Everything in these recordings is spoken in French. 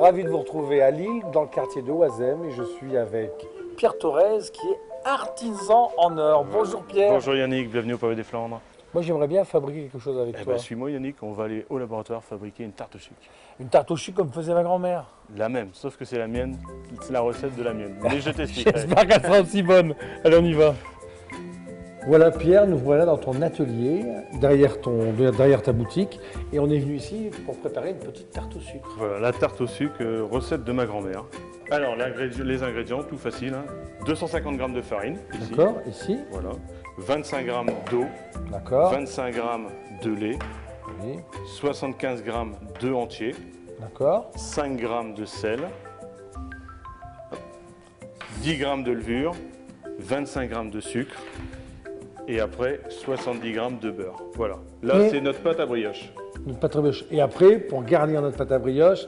ravi de vous retrouver à Lille, dans le quartier de Oisem, et je suis avec Pierre Thorez, qui est artisan en or. Bonjour Pierre. Bonjour Yannick, bienvenue au Pavé des Flandres. Moi j'aimerais bien fabriquer quelque chose avec toi. Suis-moi Yannick, on va aller au laboratoire fabriquer une tarte au sucre. Une tarte au sucre comme faisait ma grand-mère. La même, sauf que c'est la mienne, c'est la recette de la mienne. Mais je t'expliquerai. J'espère qu'elle sera aussi bonne. Allez, on y va. Voilà Pierre, nous voilà dans ton atelier, derrière ta boutique, et on est venu ici pour préparer une petite tarte au sucre. Voilà, la tarte au sucre, recette de ma grand-mère. Alors les ingrédients, tout facile, hein. 250 g de farine, ici. D'accord, ici. Voilà. 25 g d'eau. D'accord. 25 g de lait. Oui. 75 g d'œufs entiers. D'accord. 5 g de sel. 10 g de levure. 25 g de sucre. Et après 70 g de beurre. Voilà. Là, c'est notre pâte à brioche. Notre pâte à brioche. Et après, pour garnir notre pâte à brioche,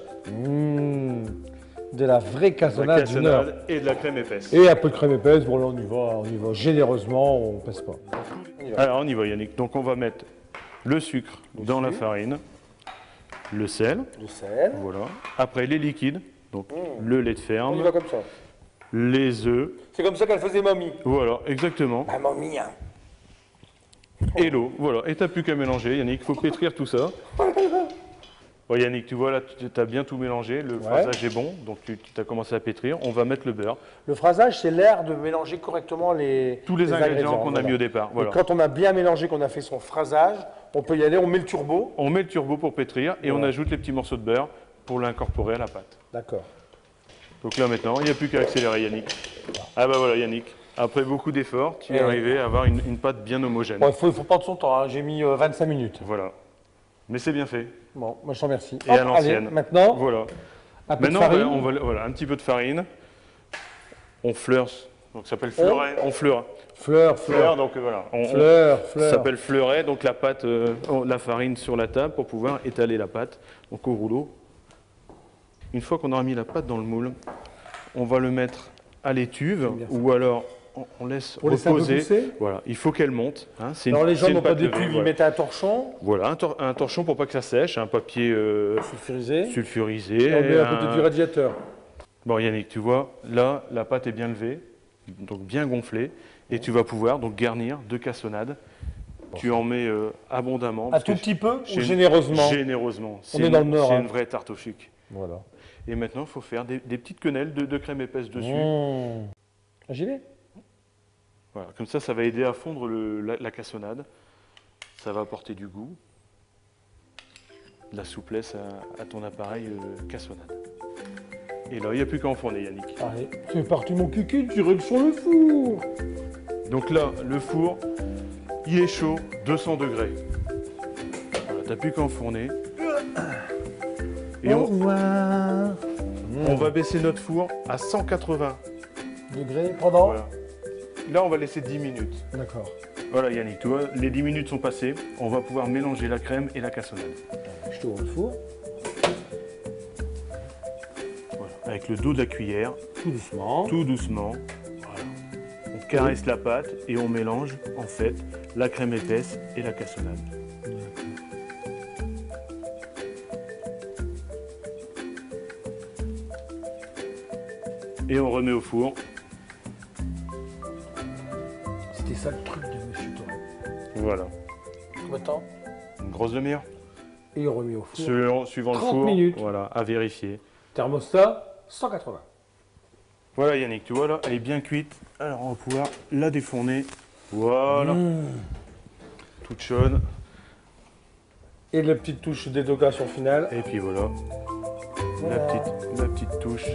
de la vraie cassonade du Nord. Et de la crème épaisse. Et un peu de crème épaisse. Bon, là, on y va généreusement, on ne pèse pas. Alors, on y va, Yannick. Donc, on va mettre le sucre dans la farine, le sel. Le sel. Voilà. Après, les liquides. Donc, le lait de ferme. On y va comme ça. Les œufs. C'est comme ça qu'elle faisait mamie. Voilà, exactement. Ah, mamie, hein. Et l'eau, voilà. Et tu n'as plus qu'à mélanger, Yannick. Il faut pétrir tout ça. Bon, Yannick, tu vois là, tu as bien tout mélangé. Le phrasage est bon, donc tu as commencé à pétrir. On va mettre le beurre. Le phrasage, c'est l'air de mélanger correctement tous les ingrédients qu'on a mis au départ. Voilà. Et quand on a bien mélangé, qu'on a fait son phrasage, on peut y aller, on met le turbo. On met le turbo pour pétrir et on ajoute les petits morceaux de beurre pour l'incorporer à la pâte. D'accord. Donc là maintenant, il n'y a plus qu'à accélérer, Yannick. Ah bah voilà, Yannick. Après beaucoup d'efforts, tu es arrivé à avoir une pâte bien homogène. Bon, il faut prendre son temps, hein. J'ai mis 25 minutes. Voilà. Mais c'est bien fait. Bon, moi je te remercie. Et à l'ancienne. Maintenant, voilà. Un peu de farine. Voilà, un petit peu de farine. On fleure, donc ça s'appelle fleuret. On fleure. Fleur, donc voilà. Ça Ça s'appelle fleuret, donc la pâte, la farine sur la table pour pouvoir étaler la pâte, donc au rouleau. Une fois qu'on aura mis la pâte dans le moule, on va le mettre à l'étuve ou alors on laisse reposer. Voilà, il faut qu'elle monte. Hein. Alors les gens n'ont pas d'étuve, ils mettent un torchon. Voilà, un torchon pour pas que ça sèche, un papier sulfurisé. Et on met un peu du radiateur. Bon Yannick, tu vois, là la pâte est bien levée, donc bien gonflée, et tu vas pouvoir donc garnir de cassonade. Tu en mets abondamment. Un tout petit peu ou généreusement? Généreusement. On est dans le Nord. C'est une vraie tarte au sucre. Voilà. Et maintenant, il faut faire des petites quenelles de crème épaisse dessus. J'y vais. Voilà, comme ça va aider à fondre la cassonade. Ça va apporter du goût, de la souplesse à ton appareil cassonade. Et là, il n'y a plus qu'à enfourner, Yannick. Allez, c'est parti mon kiki, tu règles sur le four. Donc là, le four, il est chaud, 200 degrés. Voilà, tu n'as plus qu'à enfourner. Et Au revoir. On va baisser notre four à 180 degrés pendant. Voilà. Là, on va laisser 10 minutes. D'accord. Voilà, Yannick, tu vois, les 10 minutes sont passées. On va pouvoir mélanger la crème et la cassonade. Je t'ouvre le four. Voilà, avec le dos de la cuillère. Tout doucement. Tout doucement. Voilà. On caresse la pâte et on mélange, en fait, la crème épaisse et la cassonade. Et on remet au four. C'était ça le truc de Monsieur Thorez. Voilà. Combien de temps? Une grosse demi-heure. Et on remet au four. Suivant le 30 four. minutes. Voilà, à vérifier. Thermostat, 180. Voilà Yannick, tu vois là, elle est bien cuite. Alors on va pouvoir la défourner. Voilà. Toute chaude. Et la petite touche d'éducation finale. Et puis voilà. La petite touche.